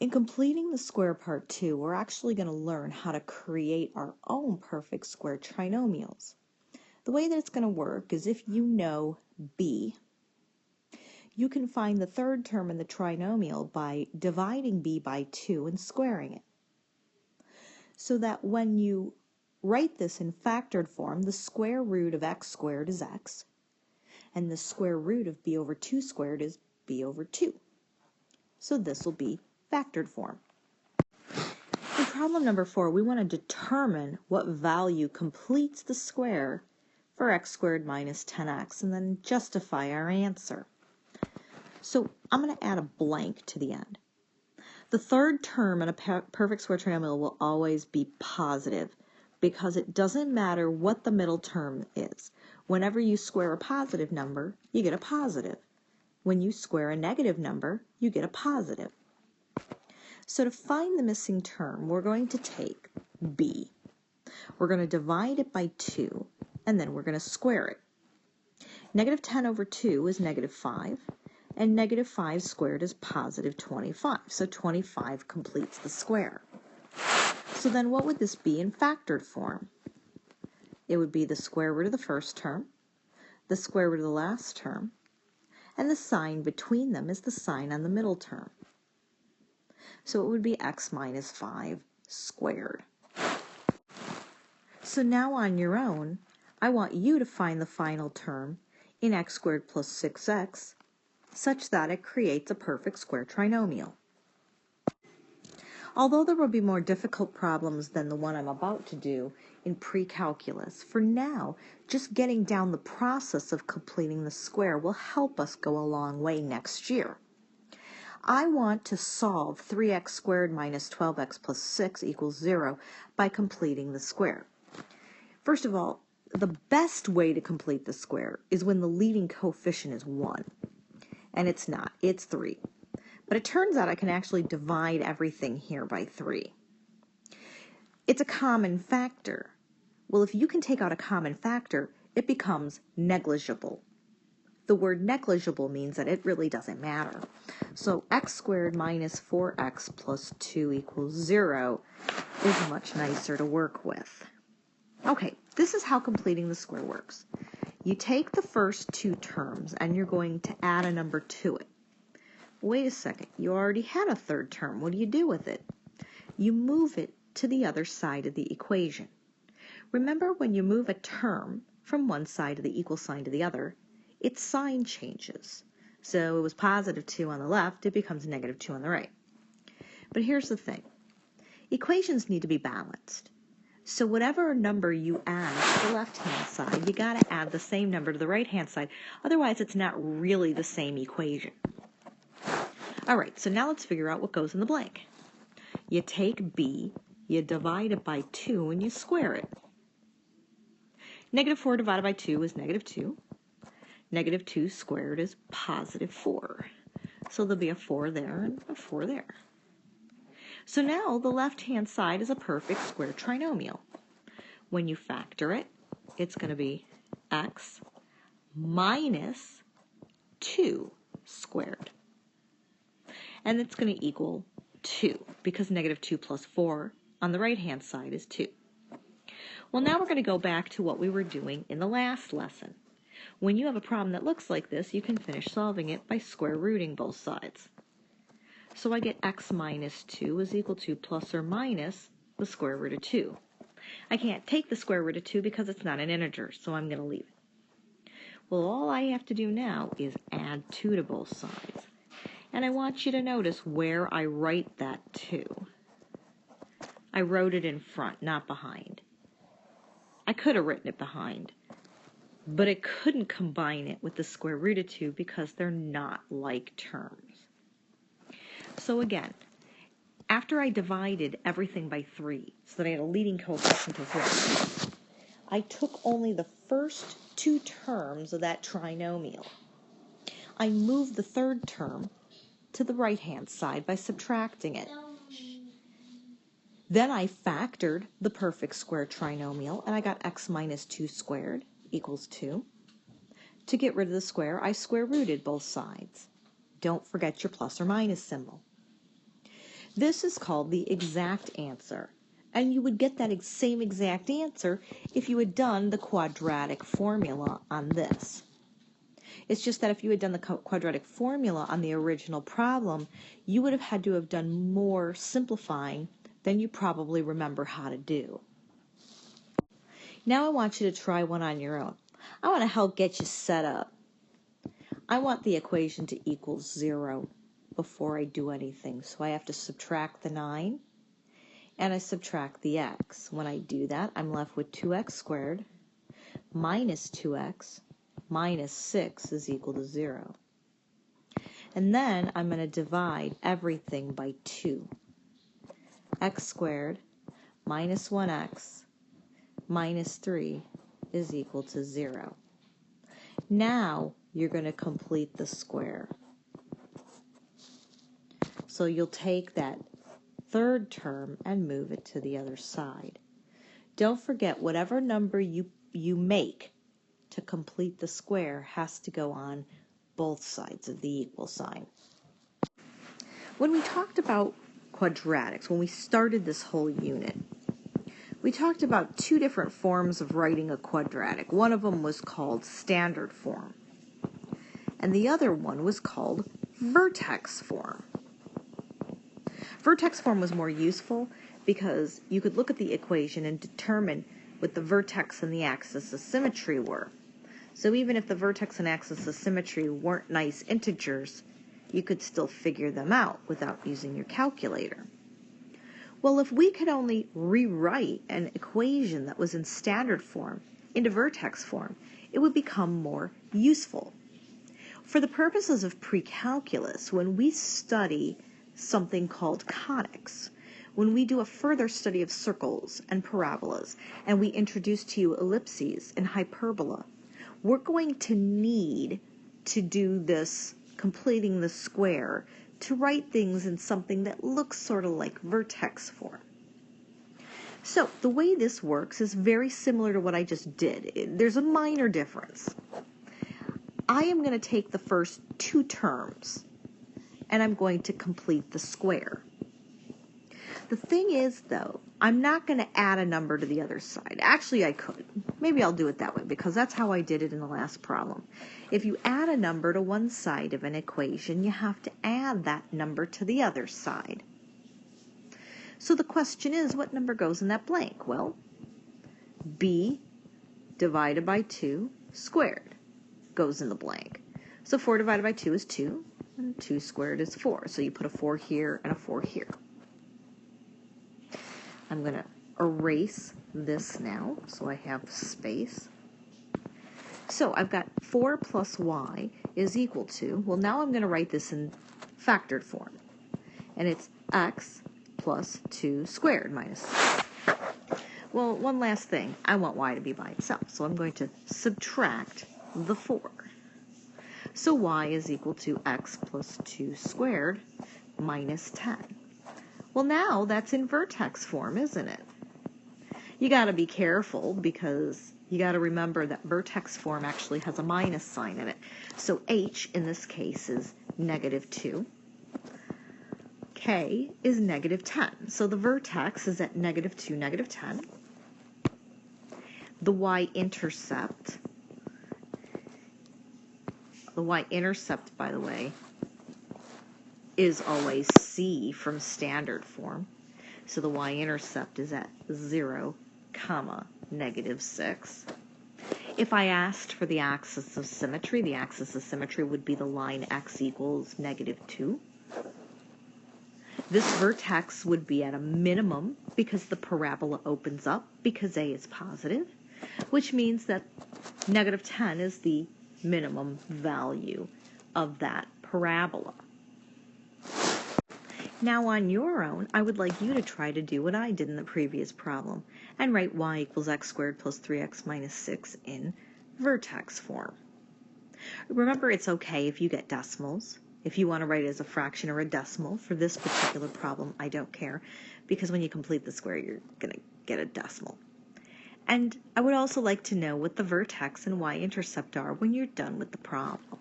In completing the square part 2, we're actually going to learn how to create our own perfect square trinomials. The way that it's going to work is if you know b, you can find the third term in the trinomial by dividing b by 2 and squaring it. So that when you write this in factored form, the square root of x squared is x, and the square root of b over 2 squared is b over 2. So this will be factored form. In problem number 4, we want to determine what value completes the square for x squared minus 10x, and then justify our answer. So I'm going to add a blank to the end. The third term in a perfect square trinomial will always be positive because it doesn't matter what the middle term is. Whenever you square a positive number, you get a positive. When you square a negative number, you get a positive. So to find the missing term, we're going to take b. We're going to divide it by 2, and then we're going to square it. Negative 10 over 2 is negative 5, and negative 5 squared is positive 25. So 25 completes the square. So then what would this be in factored form? It would be the square root of the first term, the square root of the last term, and the sign between them is the sign on the middle term. So it would be x minus 5 squared. So now on your own, I want you to find the final term in x squared plus 6x such that it creates a perfect square trinomial. Although there will be more difficult problems than the one I'm about to do in pre-calculus, for now, just getting down the process of completing the square will help us go a long way next year. I want to solve 3x squared minus 12x plus 6 equals 0 by completing the square. First of all, the best way to complete the square is when the leading coefficient is 1. And it's not, it's 3. But it turns out I can actually divide everything here by 3. It's a common factor. Well, if you can take out a common factor, it becomes negligible. The word negligible means that it really doesn't matter. So x squared minus 4x plus 2 equals 0 is much nicer to work with. Okay, this is how completing the square works. You take the first two terms and you're going to add a number to it. Wait a second, you already had a third term. What do you do with it? You move it to the other side of the equation. Remember, when you move a term from one side of the equal sign to the other, its sign changes. So it was positive 2 on the left, it becomes negative 2 on the right. But here's the thing. Equations need to be balanced. So whatever number you add to the left-hand side, you got to add the same number to the right-hand side. Otherwise, it's not really the same equation. All right, so now let's figure out what goes in the blank. You take b, you divide it by 2, and you square it. Negative 4 divided by 2 is negative 2. Negative 2 squared is positive 4. So there'll be a 4 there and a 4 there. So now the left-hand side is a perfect square trinomial. When you factor it, it's going to be x minus 2 squared. And it's going to equal 2, because negative 2 plus 4 on the right-hand side is 2. Well, now we're going to go back to what we were doing in the last lesson. When you have a problem that looks like this, you can finish solving it by square rooting both sides. So I get x minus 2 is equal to plus or minus the square root of 2. I can't take the square root of 2 because it's not an integer, so I'm going to leave it. Well, all I have to do now is add 2 to both sides. And I want you to notice where I write that 2. I wrote it in front, not behind. I could have written it behind, but I couldn't combine it with the square root of 2 because they're not like terms. So again, after I divided everything by 3, so that I had a leading coefficient of 0, I took only the first 2 terms of that trinomial. I moved the third term to the right-hand side by subtracting it. Then I factored the perfect square trinomial, and I got x minus 2 squared equals 2. To get rid of the square, I square rooted both sides. Don't forget your plus or minus symbol. This is called the exact answer. And you would get that same exact answer if you had done the quadratic formula on this. It's just that if you had done the quadratic formula on the original problem, you would have had to have done more simplifying than you probably remember how to do. Now I want you to try one on your own. I want to help get you set up. I want the equation to equal 0 before I do anything. So I have to subtract the 9 and I subtract the x. When I do that, I'm left with 2x squared minus 2x minus 6 is equal to 0. And then I'm going to divide everything by 2. X squared minus 1x minus 3 is equal to 0. Now you're going to complete the square. So you'll take that third term and move it to the other side. Don't forget, whatever number you make to complete the square has to go on both sides of the equal sign. When we talked about quadratics, when we started this whole unit, we talked about two different forms of writing a quadratic. One of them was called standard form, and the other one was called vertex form. Vertex form was more useful because you could look at the equation and determine what the vertex and the axis of symmetry were. So even if the vertex and axis of symmetry weren't nice integers, you could still figure them out without using your calculator. Well, if we could only rewrite an equation that was in standard form into vertex form, it would become more useful. For the purposes of pre-calculus, when we study something called conics, when we do a further study of circles and parabolas, and we introduce to you ellipses and hyperbola, we're going to need to do this completing the square to write things in something that looks sort of like vertex form. So the way this works is very similar to what I just did. There's a minor difference. I am going to take the first two terms and I'm going to complete the square. The thing is, though, I'm not going to add a number to the other side. Actually, I could. Maybe I'll do it that way because that's how I did it in the last problem. If you add a number to one side of an equation, you have to add that number to the other side. So the question is, what number goes in that blank? Well, b divided by 2 squared goes in the blank. So 4 divided by 2 is 2, and 2 squared is 4. So you put a 4 here and a 4 here. I'm going to erase this now so I have space. So I've got 4 plus y is equal to, well, now I'm going to write this in factored form. And it's x plus 2 squared minus 6. Well, one last thing. I want y to be by itself, so I'm going to subtract the 4. So y is equal to x plus 2 squared minus 10. Well, now that's in vertex form, isn't it? You got to be careful because you got to remember that vertex form actually has a minus sign in it. So h in this case is -2. K is -10. So the vertex is at -2, -10. The y-intercept, by the way, is always c from standard form. So the y-intercept is at 0, -6. If I asked for the axis of symmetry, the axis of symmetry would be the line x equals -2. This vertex would be at a minimum because the parabola opens up because a is positive, which means that -10 is the minimum value of that parabola. Now on your own, I would like you to try to do what I did in the previous problem and write y equals x squared plus 3x minus 6 in vertex form. Remember, it's okay if you get decimals. If you want to write it as a fraction or a decimal, for this particular problem, I don't care, because when you complete the square, you're going to get a decimal. And I would also like to know what the vertex and y-intercept are when you're done with the problem.